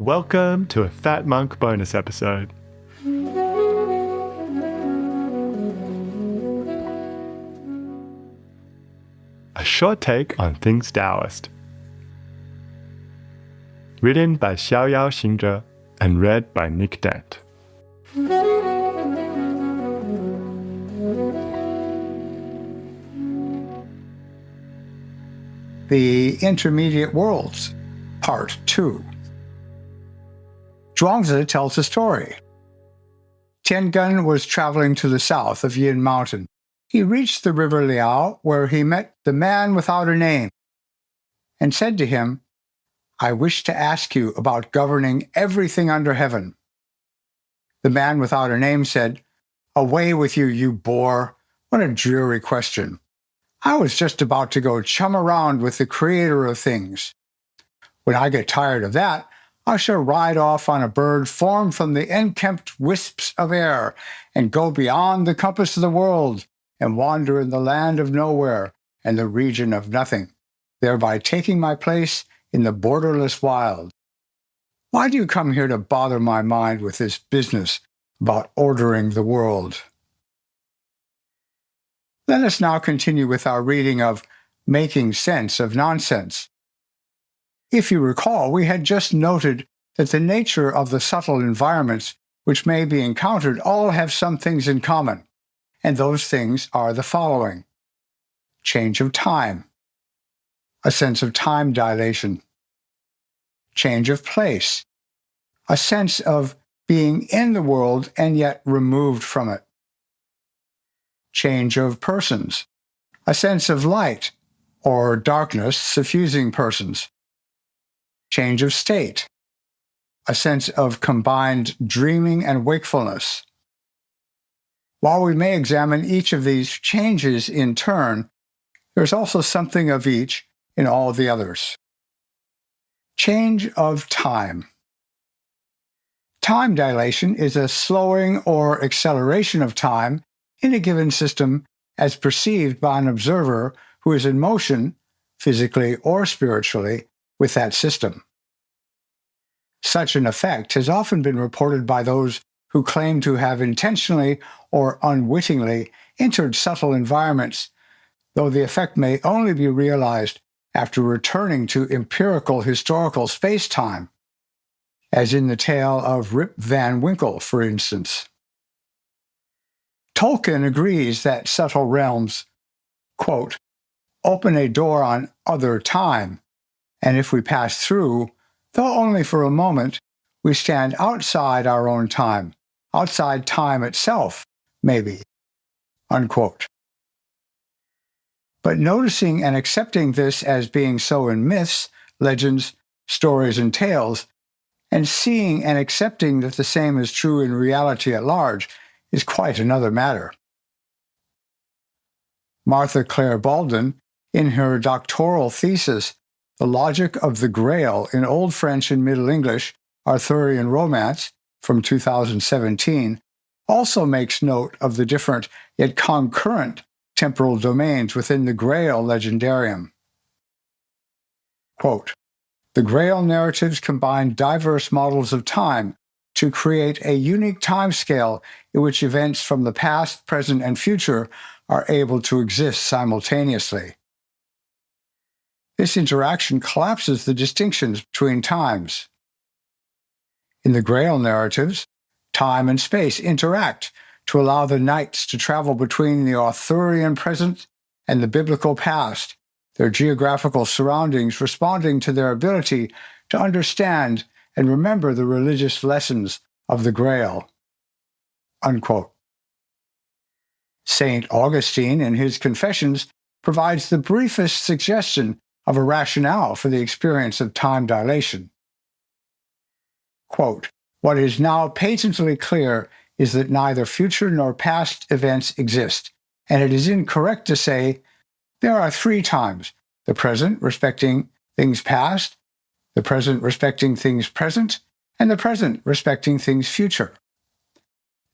Welcome to a Fat Monk bonus episode. A short take on things Taoist. Written by Xiaoyao Xingzhe and read by Nick Dent. The Intermediate Worlds, Part 2. Zhuangzi tells a story. Tian Gen was traveling to the south of Yin Mountain. He reached the river Liao, where he met the man without a name, and said to him, "I wish to ask you about governing everything under heaven." The man without a name said, "Away with you, you bore! What a dreary question. I was just about to go chum around with the creator of things. When I get tired of that, I shall ride off on a bird formed from the unkempt wisps of air and go beyond the compass of the world and wander in the land of nowhere and the region of nothing, thereby taking my place in the borderless wild. Why do you come here to bother my mind with this business about ordering the world?" Let us now continue with our reading of Making Sense of Nonsense. If you recall, we had just noted that the nature of the subtle environments which may be encountered all have some things in common, and those things are the following: change of time, a sense of time dilation; change of place, a sense of being in the world and yet removed from it; change of persons, a sense of light or darkness suffusing persons; change of state, a sense of combined dreaming and wakefulness. While we may examine each of these changes in turn, there is also something of each in all the others. Change of time. Time dilation is a slowing or acceleration of time in a given system as perceived by an observer who is in motion, physically or spiritually, with that system. Such an effect has often been reported by those who claim to have intentionally or unwittingly entered subtle environments, though the effect may only be realized after returning to empirical historical space-time, as in the tale of Rip Van Winkle, for instance. Tolkien agrees that subtle realms, quote, open a door on other time, and if we pass through, though only for a moment, we stand outside our own time, outside time itself, maybe, unquote. But noticing and accepting this as being so in myths, legends, stories, and tales, and seeing and accepting that the same is true in reality at large, is quite another matter. Martha Clare Baldwin, in her doctoral thesis, The Logic of the Grail in Old French and Middle English, Arthurian Romance, from 2017, also makes note of the different yet concurrent temporal domains within the Grail legendarium. Quote, the Grail narratives combine diverse models of time to create a unique timescale in which events from the past, present, and future are able to exist simultaneously. This interaction collapses the distinctions between times. In the Grail narratives, time and space interact to allow the knights to travel between the Arthurian present and the biblical past, their geographical surroundings responding to their ability to understand and remember the religious lessons of the Grail. Unquote. St. Augustine, in his Confessions, provides the briefest suggestion of a rationale for the experience of time dilation. Quote, what is now patently clear is that neither future nor past events exist, and it is incorrect to say there are three times: the present respecting things past, the present respecting things present, and the present respecting things future.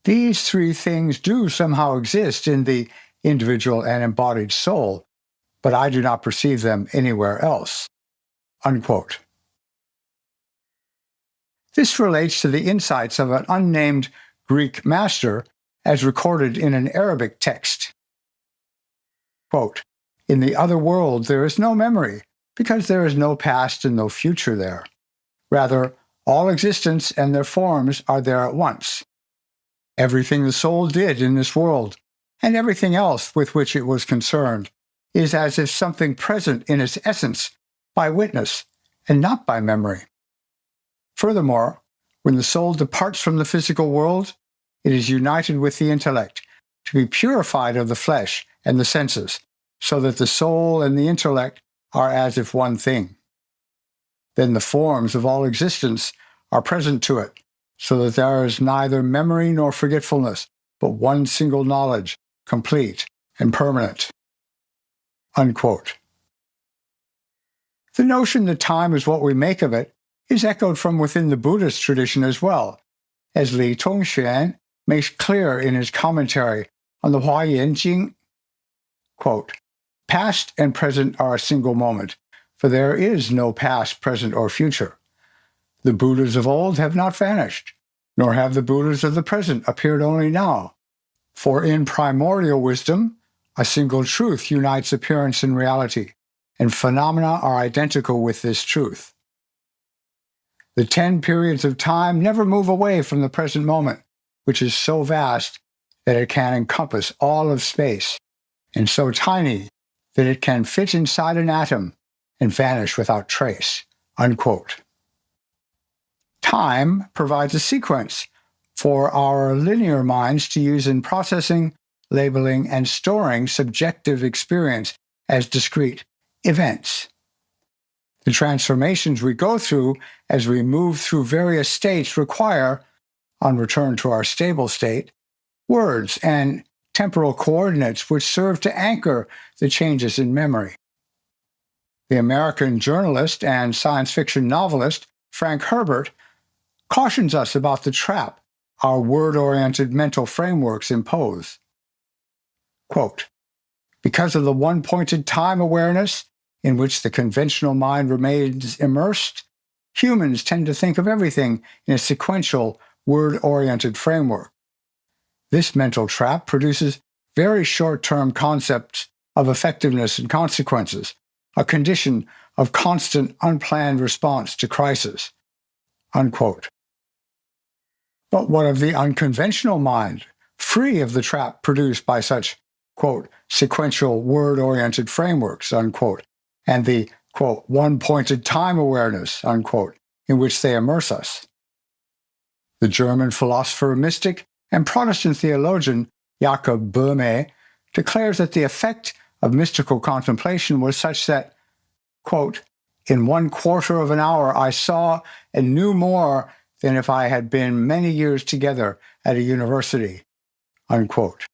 These three things do somehow exist in the individual and embodied soul, but I do not perceive them anywhere else. Unquote. This relates to the insights of an unnamed Greek master as recorded in an Arabic text. Quote, "In the other world there is no memory, because there is no past and no future there. Rather, all existence and their forms are there at once. Everything the soul did in this world, and everything else with which it was concerned, is as if something present in its essence by witness and not by memory. Furthermore, when the soul departs from the physical world, it is united with the intellect to be purified of the flesh and the senses, so that the soul and the intellect are as if one thing. Then the forms of all existence are present to it, so that there is neither memory nor forgetfulness, but one single knowledge, complete and permanent." Unquote. The notion that time is what we make of it is echoed from within the Buddhist tradition as well, as Li Tongxuan makes clear in his commentary on the Huayan Jing. Quote, "Past and present are a single moment, for there is no past, present, or future. The Buddhas of old have not vanished, nor have the Buddhas of the present appeared only now. For in primordial wisdom, a single truth unites appearance and reality, and phenomena are identical with this truth. The 10 periods of time never move away from the present moment, which is so vast that it can encompass all of space, and so tiny that it can fit inside an atom and vanish without trace." Unquote. Time provides a sequence for our linear minds to use in processing, labeling, and storing subjective experience as discrete events. The transformations we go through as we move through various states require, on return to our stable state, words and temporal coordinates which serve to anchor the changes in memory. The American journalist and science fiction novelist Frank Herbert cautions us about the trap our word-oriented mental frameworks impose. Quote, "Because of the one-pointed time awareness in which the conventional mind remains immersed, humans tend to think of everything in a sequential, word-oriented framework. This mental trap produces very short-term concepts of effectiveness and consequences, a condition of constant, unplanned response to crisis." Unquote. But what of the unconventional mind, free of the trap produced by such, quote, "sequential, word-oriented frameworks," unquote, and the, quote, "one-pointed time awareness," unquote, in which they immerse us? The German philosopher, mystic, and Protestant theologian Jakob Böhme declares that the effect of mystical contemplation was such that, quote, "In 1/4 of an hour I saw and knew more than if I had been many years together at a university," unquote.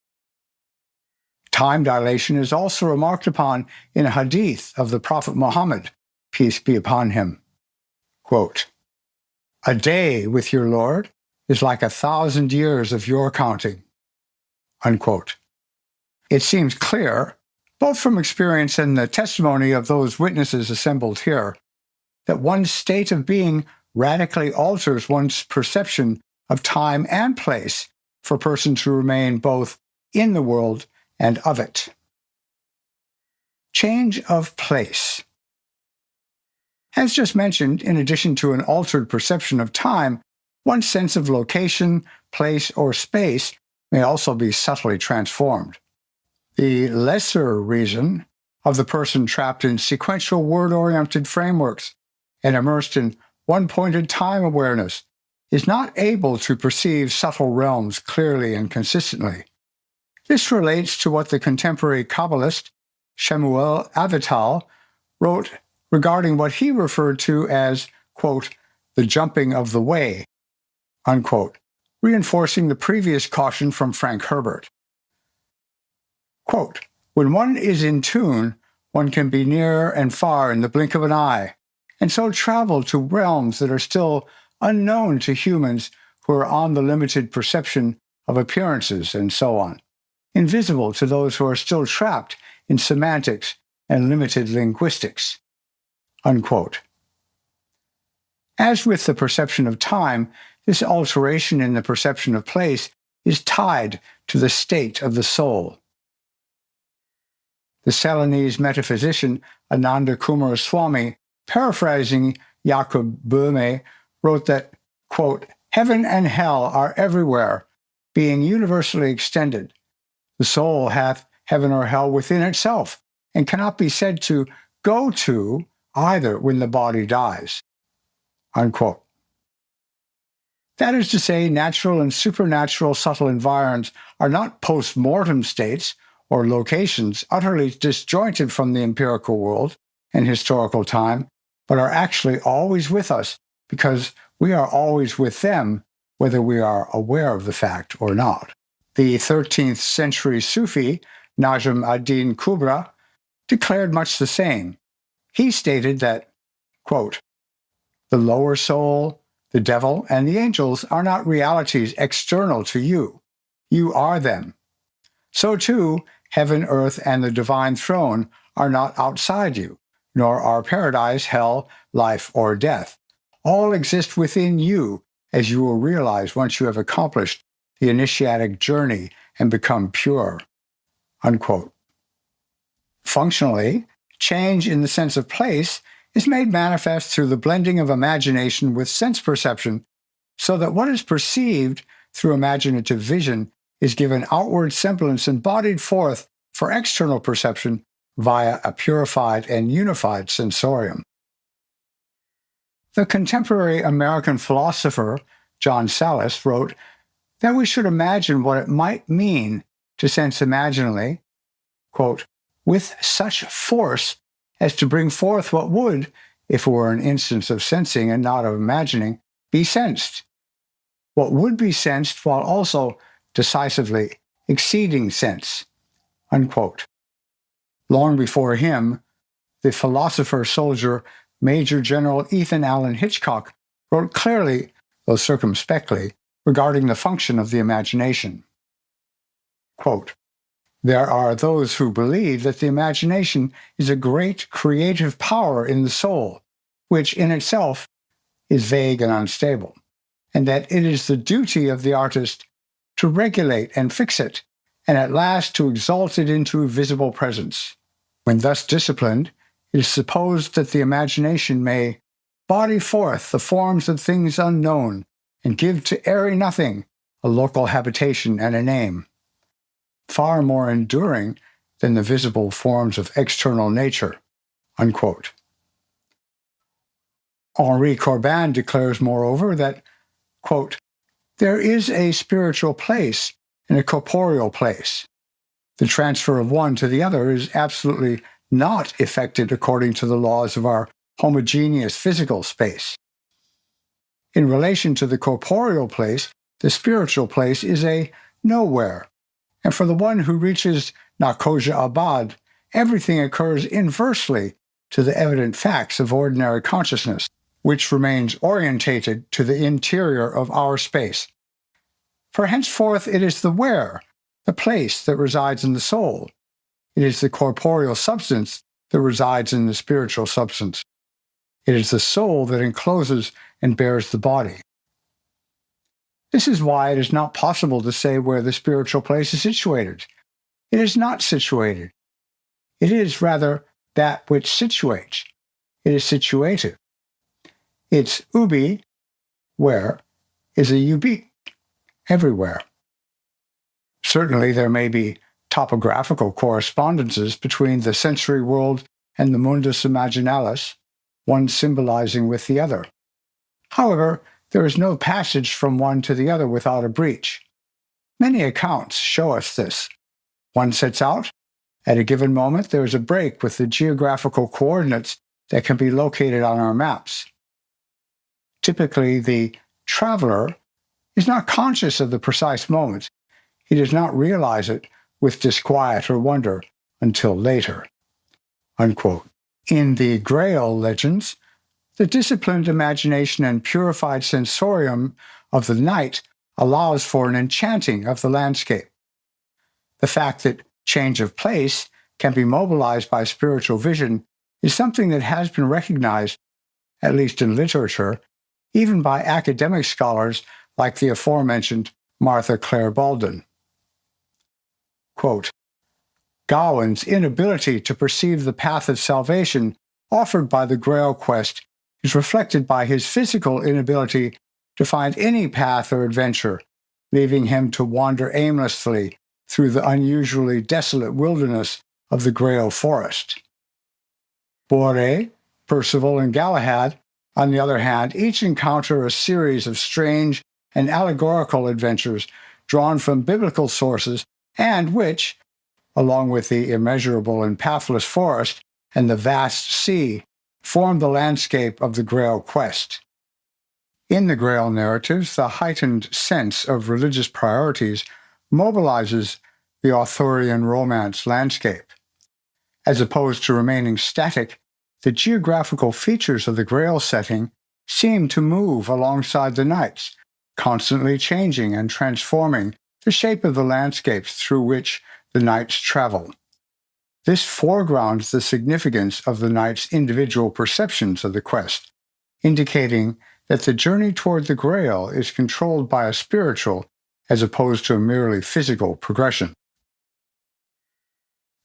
Time dilation is also remarked upon in a hadith of the Prophet Muhammad, peace be upon him. Quote, "A day with your Lord is like 1,000 years of your counting." Unquote. It seems clear, both from experience and the testimony of those witnesses assembled here, that one's state of being radically alters one's perception of time and place for a person to remain both in the world and of it. Change of place. As just mentioned, in addition to an altered perception of time, one's sense of location, place, or space may also be subtly transformed. The lesser reason of the person trapped in sequential word-oriented frameworks and immersed in one-pointed time awareness is not able to perceive subtle realms clearly and consistently. This relates to what the contemporary Kabbalist Shemuel Avital wrote regarding what he referred to as, quote, "the jumping of the way," unquote, reinforcing the previous caution from Frank Herbert. Quote, "When one is in tune, one can be near and far in the blink of an eye, and so travel to realms that are still unknown to humans who are on the limited perception of appearances and so on, invisible to those who are still trapped in semantics and limited linguistics." Unquote. As with the perception of time, this alteration in the perception of place is tied to the state of the soul. The Ceylonese metaphysician Ananda Kumara Swami, paraphrasing Jakob Böhme, wrote that, quote, "Heaven and hell are everywhere, being universally extended. The soul hath heaven or hell within itself, and cannot be said to go to either when the body dies." Unquote. That is to say, natural and supernatural subtle environs are not post-mortem states or locations utterly disjointed from the empirical world and historical time, but are actually always with us because we are always with them, whether we are aware of the fact or not. The 13th century Sufi, Najm ad-Din Kubra, declared much the same. He stated that, quote, "The lower soul, the devil, and the angels are not realities external to you. You are them. So too, heaven, earth, and the divine throne are not outside you, nor are paradise, hell, life, or death. All exist within you, as you will realize once you have accomplished the initiatic journey and become pure." Unquote. Functionally, change in the sense of place is made manifest through the blending of imagination with sense perception, so that what is perceived through imaginative vision is given outward semblance and bodied forth for external perception via a purified and unified sensorium. The contemporary American philosopher John Sallis wrote that we should imagine what it might mean to sense imaginally, quote, "with such force as to bring forth what would, if it were an instance of sensing and not of imagining, be sensed. What would be sensed while also decisively exceeding sense." Unquote. Long before him, the philosopher-soldier Major General Ethan Allen Hitchcock wrote clearly, though circumspectly, regarding the function of the imagination. Quote, "There are those who believe that the imagination is a great creative power in the soul, which in itself is vague and unstable, and that it is the duty of the artist to regulate and fix it, and at last to exalt it into visible presence. When thus disciplined, it is supposed that the imagination may body forth the forms of things unknown, and give to airy nothing a local habitation and a name, far more enduring than the visible forms of external nature." Unquote. Henri Corbin declares, moreover, that, quote, "There is a spiritual place and a corporeal place. The transfer of one to the other is absolutely not effected according to the laws of our homogeneous physical space. In relation to the corporeal place, the spiritual place is a nowhere, and for the one who reaches Nakoja Abad, everything occurs inversely to the evident facts of ordinary consciousness, which remains orientated to the interior of our space. For henceforth it is the where, the place that resides in the soul. It is the corporeal substance that resides in the spiritual substance. It is the soul that encloses and bears the body. This is why it is not possible to say where the spiritual place is situated. It is not situated. It is rather that which situates. It is situative. Its ubi, where, is a ubi, everywhere. Certainly there may be topographical correspondences between the sensory world and the mundus imaginalis, one symbolizing with the other. However, there is no passage from one to the other without a breach. Many accounts show us this. One sets out. At a given moment, there is a break with the geographical coordinates that can be located on our maps. Typically, the traveler is not conscious of the precise moment. He does not realize it with disquiet or wonder until later." Unquote. In the Grail legends, the disciplined imagination and purified sensorium of the night allows for an enchanting of the landscape. The fact that change of place can be mobilized by spiritual vision is something that has been recognized, at least in literature, even by academic scholars like the aforementioned Martha Clare Baldwin. Quote, Gawain's inability to perceive the path of salvation offered by the Grail quest is reflected by his physical inability to find any path or adventure, leaving him to wander aimlessly through the unusually desolate wilderness of the Grail forest. Bore, Percival, and Galahad, on the other hand, each encounter a series of strange and allegorical adventures drawn from biblical sources and which, along with the immeasurable and pathless forest and the vast sea, form the landscape of the Grail quest. In the Grail narratives, the heightened sense of religious priorities mobilizes the Arthurian romance landscape. As opposed to remaining static, the geographical features of the Grail setting seem to move alongside the knights, constantly changing and transforming the shape of the landscapes through which the knights travel. This foregrounds the significance of the knights' individual perceptions of the quest, indicating that the journey toward the Grail is controlled by a spiritual as opposed to a merely physical progression.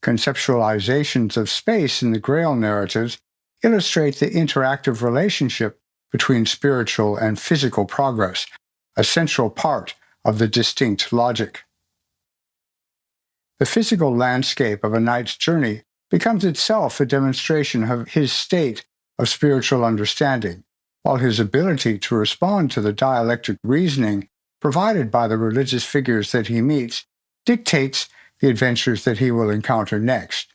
Conceptualizations of space in the Grail narratives illustrate the interactive relationship between spiritual and physical progress, a central part of the distinct logic. The physical landscape of a knight's journey becomes itself a demonstration of his state of spiritual understanding, while his ability to respond to the dialectic reasoning provided by the religious figures that he meets dictates the adventures that he will encounter next.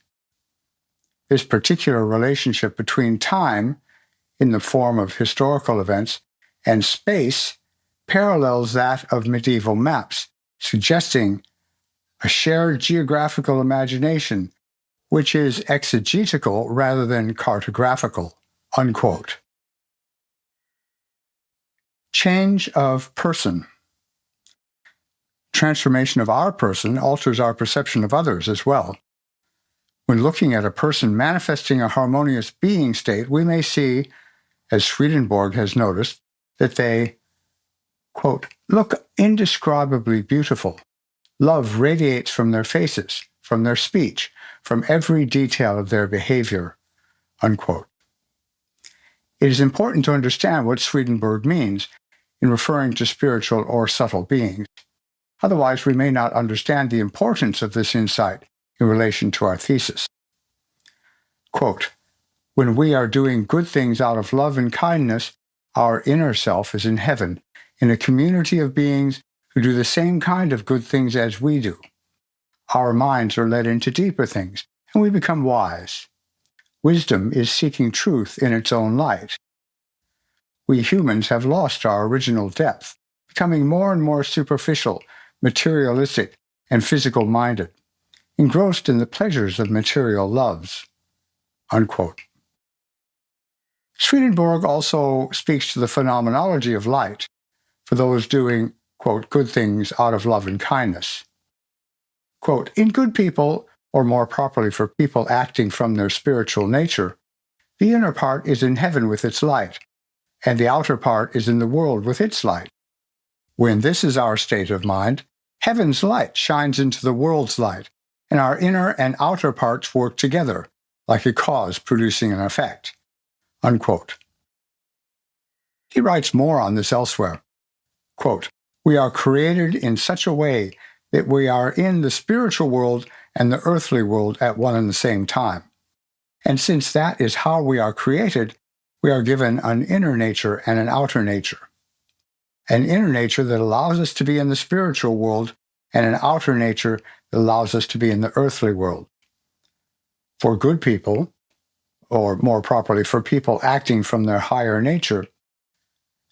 This particular relationship between time, in the form of historical events, and space parallels that of medieval maps, suggesting a shared geographical imagination, which is exegetical rather than cartographical. Unquote. Change of person. Transformation of our person alters our perception of others as well. When looking at a person manifesting a harmonious being state, we may see, as Swedenborg has noticed, that they, quote, look indescribably beautiful. Love radiates from their faces, from their speech, from every detail of their behavior, unquote. It is important to understand what Swedenborg means in referring to spiritual or subtle beings. Otherwise, we may not understand the importance of this insight in relation to our thesis. Quote, when we are doing good things out of love and kindness, our inner self is in heaven, in a community of beings who do the same kind of good things as we do. Our minds are led into deeper things, and we become wise. Wisdom is seeking truth in its own light. We humans have lost our original depth, becoming more and more superficial, materialistic, and physical-minded, engrossed in the pleasures of material loves. Unquote. Swedenborg also speaks to the phenomenology of light for those doing, quote, good things out of love and kindness. Quote, in good people, or more properly for people acting from their spiritual nature, the inner part is in heaven with its light, and the outer part is in the world with its light. When this is our state of mind, heaven's light shines into the world's light, and our inner and outer parts work together, like a cause producing an effect. Unquote. He writes more on this elsewhere. Quote, we are created in such a way that we are in the spiritual world and the earthly world at one and the same time. And since that is how we are created, we are given an inner nature and an outer nature. An inner nature that allows us to be in the spiritual world, and an outer nature that allows us to be in the earthly world. For good people, or more properly, for people acting from their higher nature,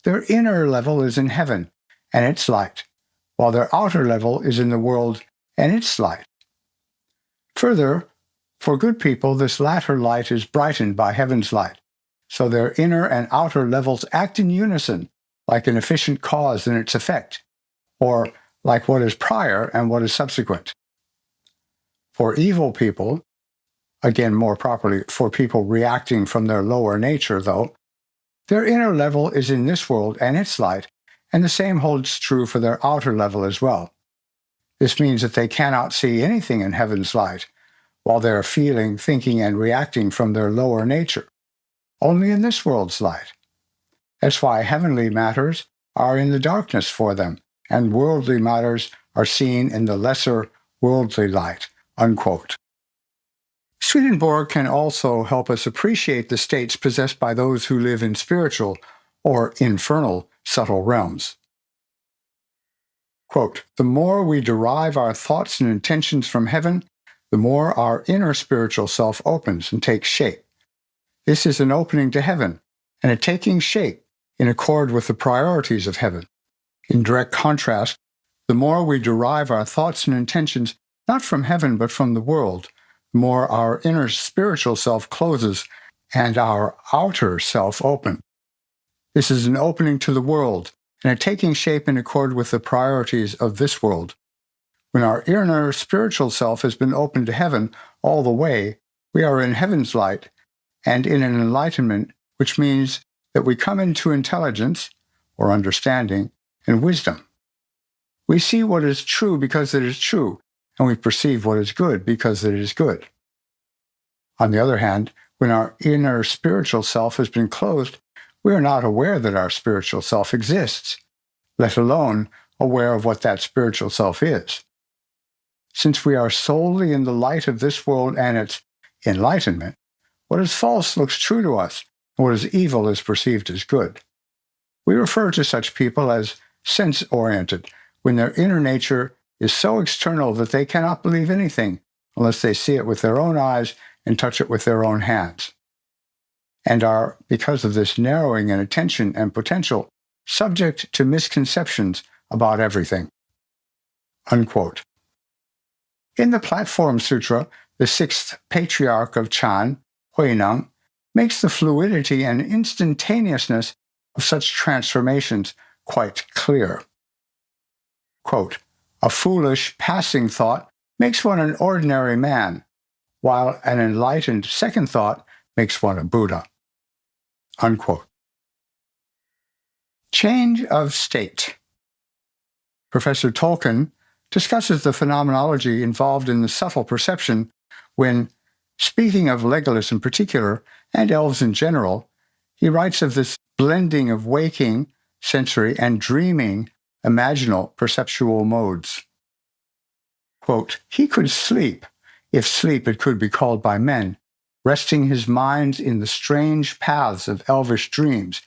their inner level is in heaven and its light, while their outer level is in the world and its light. Further, for good people, this latter light is brightened by heaven's light, so their inner and outer levels act in unison, like an efficient cause and its effect, or like what is prior and what is subsequent. For evil people, again more properly, for people reacting from their lower nature, though, Their inner level is in this world and its light, and the same holds true for their outer level as well. This means that they cannot see anything in heaven's light, while they are feeling, thinking, and reacting from their lower nature, only in this world's light. That's why heavenly matters are in the darkness for them, and worldly matters are seen in the lesser worldly light." Unquote. Swedenborg can also help us appreciate the states possessed by those who live in spiritual or infernal subtle realms. Quote, "The more we derive our thoughts and intentions from heaven, the more our inner spiritual self opens and takes shape. This is an opening to heaven and a taking shape in accord with the priorities of heaven. In direct contrast, the more we derive our thoughts and intentions not from heaven but from the world, the more our inner spiritual self closes and our outer self opens. This is an opening to the world and a taking shape in accord with the priorities of this world. When our inner spiritual self has been opened to heaven all the way, we are in heaven's light and in an enlightenment, which means that we come into intelligence, or understanding, and wisdom. We see what is true because it is true, and we perceive what is good because it is good. On the other hand, when our inner spiritual self has been closed, we are not aware that our spiritual self exists, let alone aware of what that spiritual self is. Since we are solely in the light of this world and its enlightenment, what is false looks true to us, and what is evil is perceived as good. We refer to such people as sense-oriented, when their inner nature is so external that they cannot believe anything unless they see it with their own eyes and touch it with their own hands, and are, because of this narrowing in attention and potential, subject to misconceptions about everything." Unquote. In the Platform Sutra, the sixth patriarch of Chan, Huineng, makes the fluidity and instantaneousness of such transformations quite clear. Quote, "A foolish, passing thought makes one an ordinary man, while an enlightened second thought makes one a Buddha." Unquote. Change of state. Professor Tolkien discusses the phenomenology involved in the subtle perception when, speaking of Legolas in particular, and elves in general, he writes of this blending of waking, sensory, and dreaming, imaginal perceptual modes. Quote, "He could sleep, if sleep it could be called by men, resting his mind in the strange paths of elvish dreams,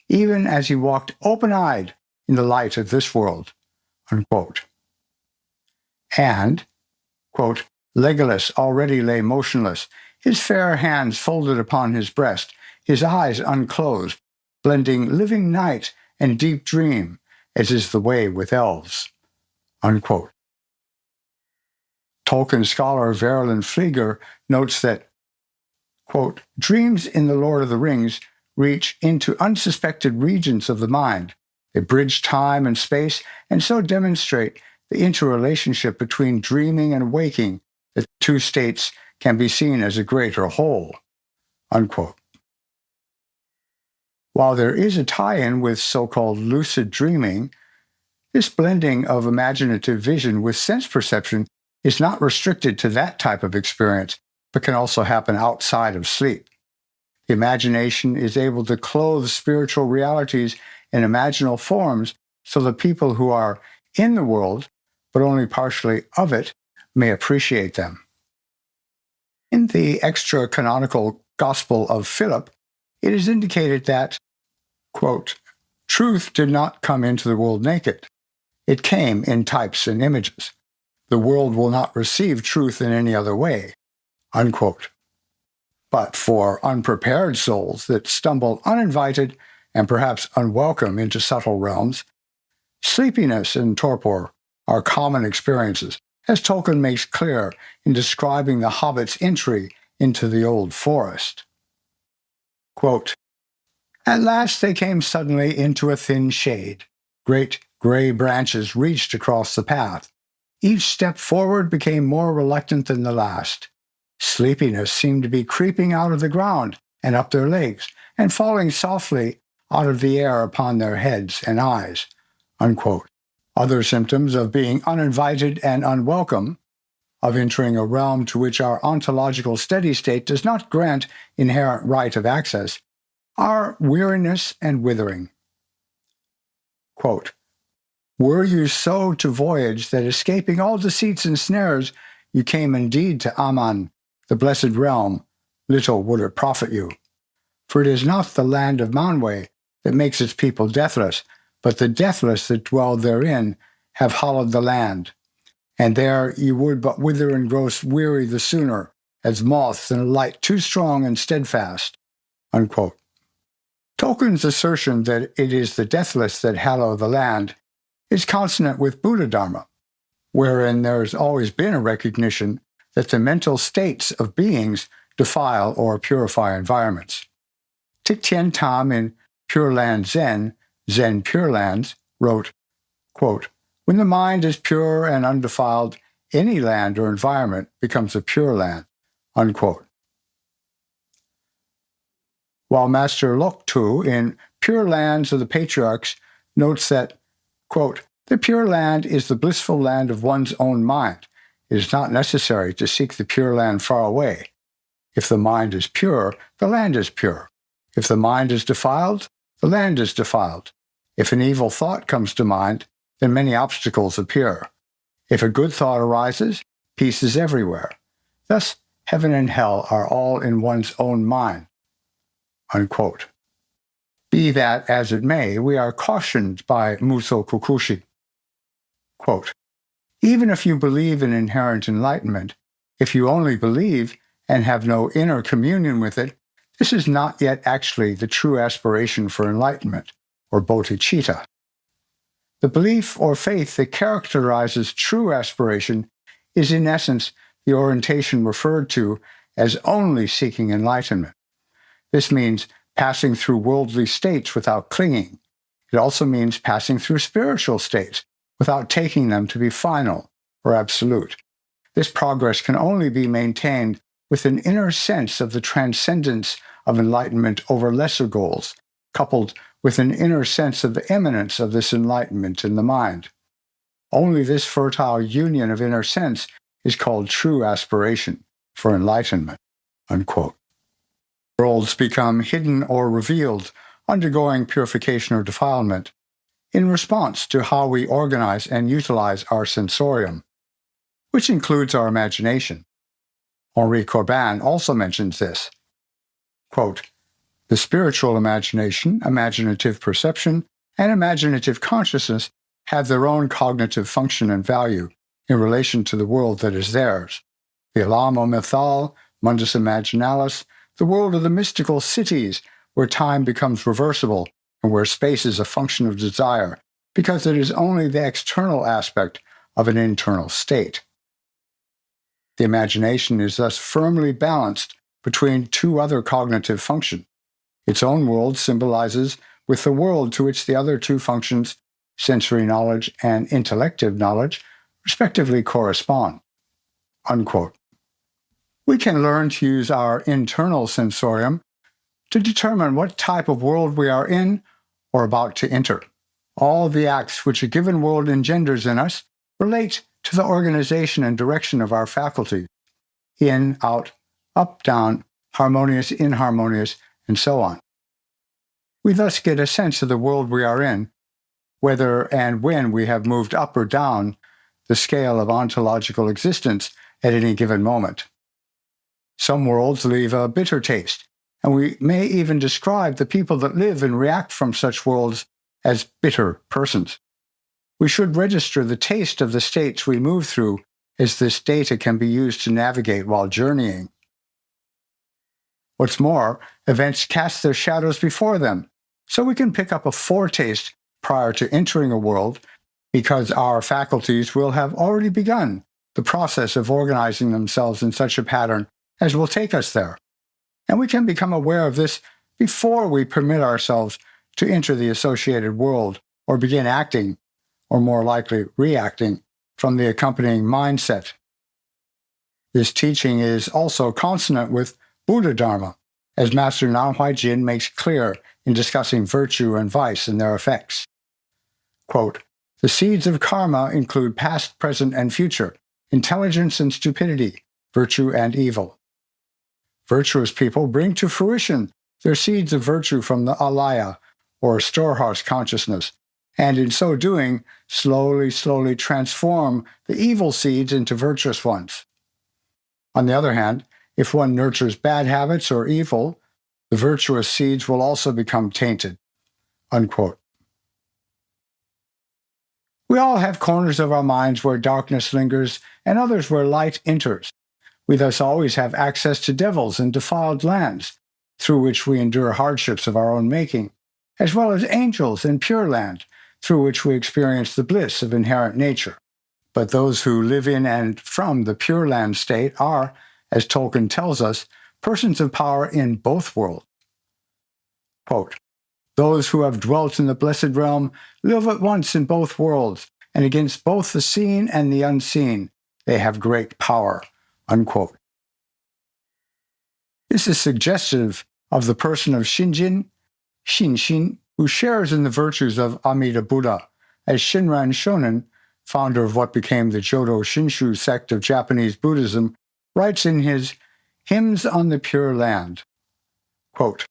even as he walked open-eyed in the light of this world." Unquote. And, quote, "Legolas already lay motionless, his fair hands folded upon his breast, his eyes unclosed, blending living night and deep dream, as is the way with elves." Unquote. Tolkien scholar Verlyn Flieger notes that, quote, "Dreams in The Lord of the Rings reach into unsuspected regions of the mind. They bridge time and space and so demonstrate the interrelationship between dreaming and waking that the two states can be seen as a greater whole." Unquote. While there is a tie-in with so-called lucid dreaming, this blending of imaginative vision with sense perception is not restricted to that type of experience, but can also happen outside of sleep. The imagination is able to clothe spiritual realities in imaginal forms so that people who are in the world, but only partially of it, may appreciate them. In the extra-canonical Gospel of Philip, it is indicated that, quote, "Truth did not come into the world naked. It came in types and images. The world will not receive truth in any other way." Unquote. But for unprepared souls that stumble uninvited and perhaps unwelcome into subtle realms, sleepiness and torpor are common experiences, as Tolkien makes clear in describing the hobbit's entry into the old forest. Quote, "At last they came suddenly into a thin shade. Great gray branches reached across the path. Each step forward became more reluctant than the last. Sleepiness seemed to be creeping out of the ground and up their legs, and falling softly out of the air upon their heads and eyes, unquote. Other symptoms of being uninvited and unwelcome, of entering a realm to which our ontological steady state does not grant inherent right of access, are weariness and withering. Quote, were you so to voyage that escaping all deceits and snares, you came indeed to Aman, the blessed realm, little would it profit you. For it is not the land of Manwë that makes its people deathless, but the deathless that dwell therein have hallowed the land. And there you would but wither and grow weary the sooner, as moths in a light too strong and steadfast. Unquote. Tolkien's assertion that it is the deathless that hallow the land is consonant with Buddha Dharma, wherein there has always been a recognition that the mental states of beings defile or purify environments. Tian Gen in Pure Land Zen, Zen Pure Lands, wrote, quote, when the mind is pure and undefiled, any land or environment becomes a pure land, unquote. While Master Loktu in Pure Lands of the Patriarchs notes that, quote, the pure land is the blissful land of one's own mind. It is not necessary to seek the pure land far away. If the mind is pure, the land is pure. If the mind is defiled, the land is defiled. If an evil thought comes to mind, then many obstacles appear. If a good thought arises, peace is everywhere. Thus, heaven and hell are all in one's own mind. Unquote. Be that as it may, we are cautioned by Muso Kukushi. Quote, even if you believe in inherent enlightenment, if you only believe and have no inner communion with it, this is not yet actually the true aspiration for enlightenment, or bodhicitta. The belief or faith that characterizes true aspiration is in essence the orientation referred to as only seeking enlightenment. This means passing through worldly states without clinging. It also means passing through spiritual states without taking them to be final or absolute. This progress can only be maintained with an inner sense of the transcendence of enlightenment over lesser goals, coupled with an inner sense of the immanence of this enlightenment in the mind. Only this fertile union of inner sense is called true aspiration for enlightenment. Unquote. Worlds become hidden or revealed, undergoing purification or defilement, in response to how we organize and utilize our sensorium, which includes our imagination. Henri Corbin also mentions this. Quote, the spiritual imagination, imaginative perception, and imaginative consciousness have their own cognitive function and value in relation to the world that is theirs. The al-Mithal, mundus imaginalis, the world of the mystical cities, where time becomes reversible and where space is a function of desire, because it is only the external aspect of an internal state. The imagination is thus firmly balanced between two other cognitive functions. Its own world symbolizes with the world to which the other two functions, sensory knowledge and intellective knowledge, respectively correspond. Unquote. We can learn to use our internal sensorium to determine what type of world we are in or about to enter. All the acts which a given world engenders in us relate to the organization and direction of our faculties, in, out, up, down, harmonious, inharmonious, and so on. We thus get a sense of the world we are in, whether and when we have moved up or down the scale of ontological existence at any given moment. Some worlds leave a bitter taste, and we may even describe the people that live and react from such worlds as bitter persons. We should register the taste of the states we move through, as this data can be used to navigate while journeying. What's more, events cast their shadows before them, so we can pick up a foretaste prior to entering a world, because our faculties will have already begun the process of organizing themselves in such a pattern as will take us there. And we can become aware of this before we permit ourselves to enter the associated world or begin acting, or more likely reacting, from the accompanying mindset. This teaching is also consonant with Buddha Dharma, as Master Jin makes clear in discussing virtue and vice and their effects. Quote, "The seeds of karma include past, present, and future, intelligence and stupidity, virtue and evil. Virtuous people bring to fruition their seeds of virtue from the alaya, or storehouse consciousness, and in so doing, slowly transform the evil seeds into virtuous ones. On the other hand, if one nurtures bad habits or evil, the virtuous seeds will also become tainted." Unquote. We all have corners of our minds where darkness lingers and others where light enters. We thus always have access to devils and defiled lands, through which we endure hardships of our own making, as well as angels and pure land, through which we experience the bliss of inherent nature. But those who live in and from the Pure Land state are, as Tolkien tells us, persons of power in both worlds. Quote, "Those who have dwelt in the blessed realm live at once in both worlds, and against both the seen and the unseen they have great power." Unquote. This is suggestive of the person of Shinjin, Shinshin, who shares in the virtues of Amida Buddha, as Shinran Shonin, founder of what became the Jodo Shinshu sect of Japanese Buddhism, writes in his Hymns on the Pure Land. Quote,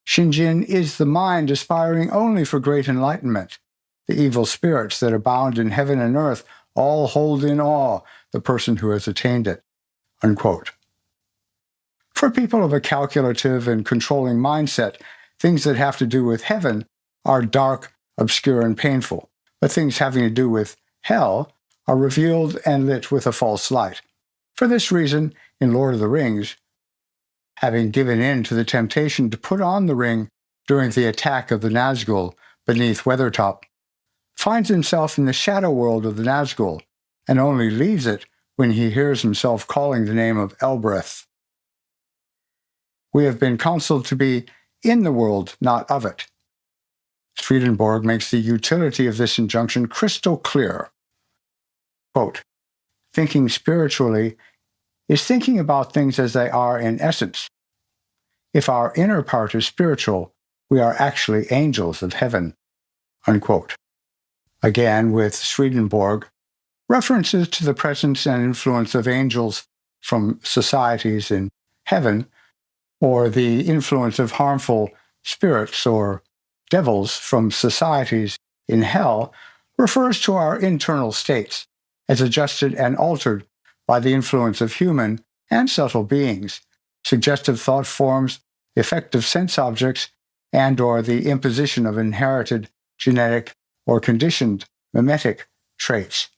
"Shinjin is the mind aspiring only for great enlightenment. The evil spirits that abound in heaven and earth all hold in awe the person who has attained it." Unquote. For people of a calculative and controlling mindset, things that have to do with heaven are dark, obscure, and painful, but things having to do with hell are revealed and lit with a false light. For this reason, in Lord of the Rings, having given in to the temptation to put on the ring during the attack of the Nazgul beneath Weathertop, finds himself in the shadow world of the Nazgul, and only leaves it when he hears himself calling the name of Elbreth. We have been counseled to be in the world, not of it. Swedenborg makes the utility of this injunction crystal clear. Quote, "Thinking spiritually is thinking about things as they are in essence. If our inner part is spiritual, we are actually angels of heaven." Unquote. Again, with Swedenborg, references to the presence and influence of angels from societies in heaven, or the influence of harmful spirits or devils from societies in hell, refers to our internal states, as adjusted and altered by the influence of human and subtle beings, suggestive thought forms, the effect of sense objects, and or the imposition of inherited genetic or conditioned mimetic traits.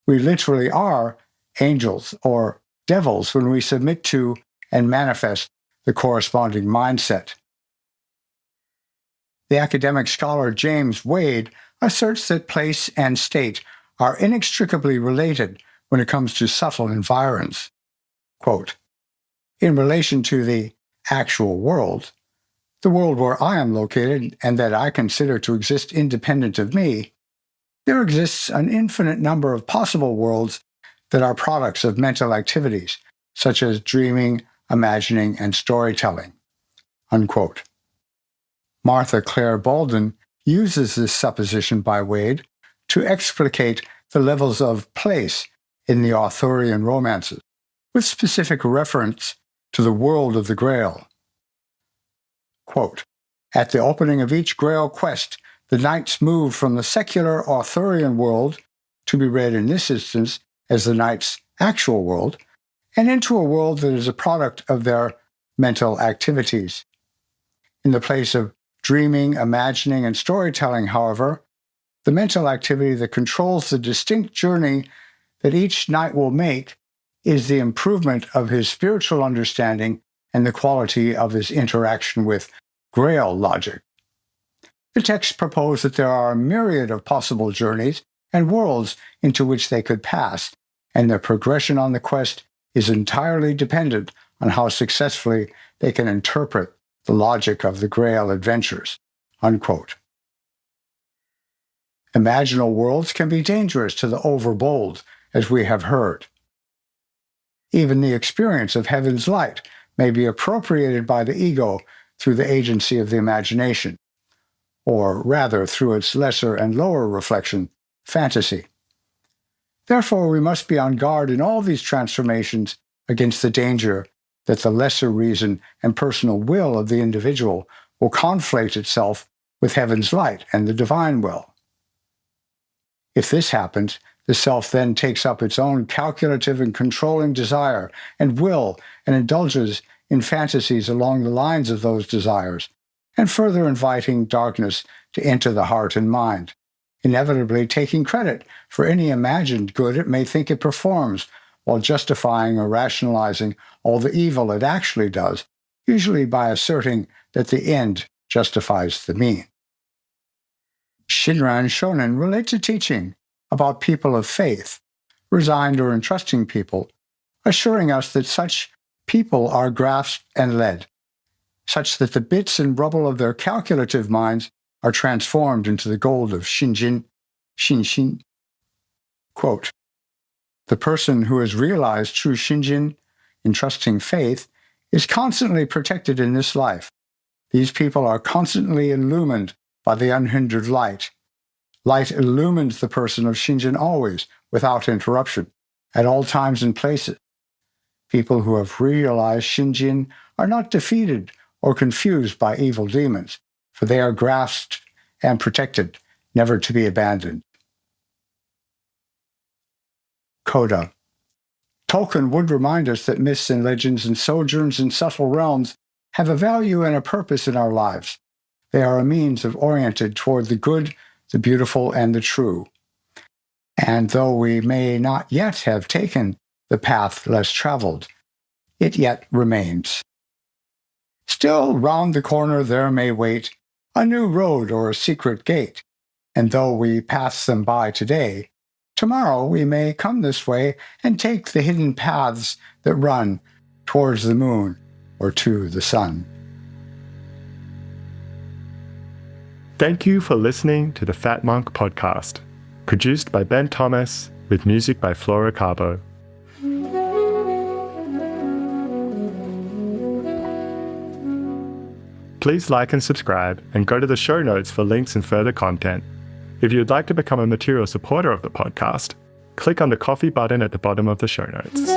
We literally are angels or devils when we submit to and manifest the corresponding mindset. The academic scholar James Wade asserts that place and state are inextricably related when it comes to subtle environs. Quote, "In relation to the actual world, the world where I am located and that I consider to exist independent of me, there exists an infinite number of possible worlds that are products of mental activities, such as dreaming, imagining, and storytelling." Unquote. Martha Claire Baldwin uses this supposition by Wade to explicate the levels of place in the Arthurian romances, with specific reference to the world of the Grail. Quote, "At the opening of each Grail quest, the knights move from the secular Arthurian world, to be read in this instance as the knights' actual world, and into a world that is a product of their mental activities. In the place of dreaming, imagining, and storytelling, however, the mental activity that controls the distinct journey that each knight will make is the improvement of his spiritual understanding and the quality of his interaction with Grail logic. The texts propose that there are a myriad of possible journeys and worlds into which they could pass, and their progression on the quest is entirely dependent on how successfully they can interpret the logic of the Grail adventures." Unquote. Imaginal worlds can be dangerous to the overbold, as we have heard. Even the experience of heaven's light may be appropriated by the ego through the agency of the imagination, or rather through its lesser and lower reflection, fantasy. Therefore, we must be on guard in all these transformations against the danger that the lesser reason and personal will of the individual will conflate itself with heaven's light and the divine will. If this happens, the self then takes up its own calculative and controlling desire and will and indulges in fantasies along the lines of those desires, and further inviting darkness to enter the heart and mind, inevitably taking credit for any imagined good it may think it performs, while justifying or rationalizing all the evil it actually does, usually by asserting that the end justifies the mean. Shinran Shonen relates a teaching about people of faith, resigned or entrusting people, assuring us that such people are grasped and led, such that the bits and rubble of their calculative minds are transformed into the gold of Shinjin, Shinshin. Quote, "The person who has realized true Shinjin, entrusting faith, is constantly protected in this life. These people are constantly illumined by the unhindered light. Light illumines the person of Shinjin always, without interruption, at all times and places. People who have realized Shinjin are not defeated or confused by evil demons, for they are grasped and protected, never to be abandoned." Coda. Tolkien would remind us that myths and legends and sojourns in subtle realms have a value and a purpose in our lives. They are a means of oriented toward the good, the beautiful, and the true. And though we may not yet have taken the path less traveled, it yet remains. Still, round the corner there may wait a new road or a secret gate, and though we pass them by today, tomorrow we may come this way and take the hidden paths that run towards the moon or to the sun. Thank you for listening to the Fat Monk podcast, produced by Ben Thomas with music by Flora Carbo. Please like and subscribe, and go to the show notes for links and further content. If you'd like to become a material supporter of the podcast, click on the coffee button at the bottom of the show notes.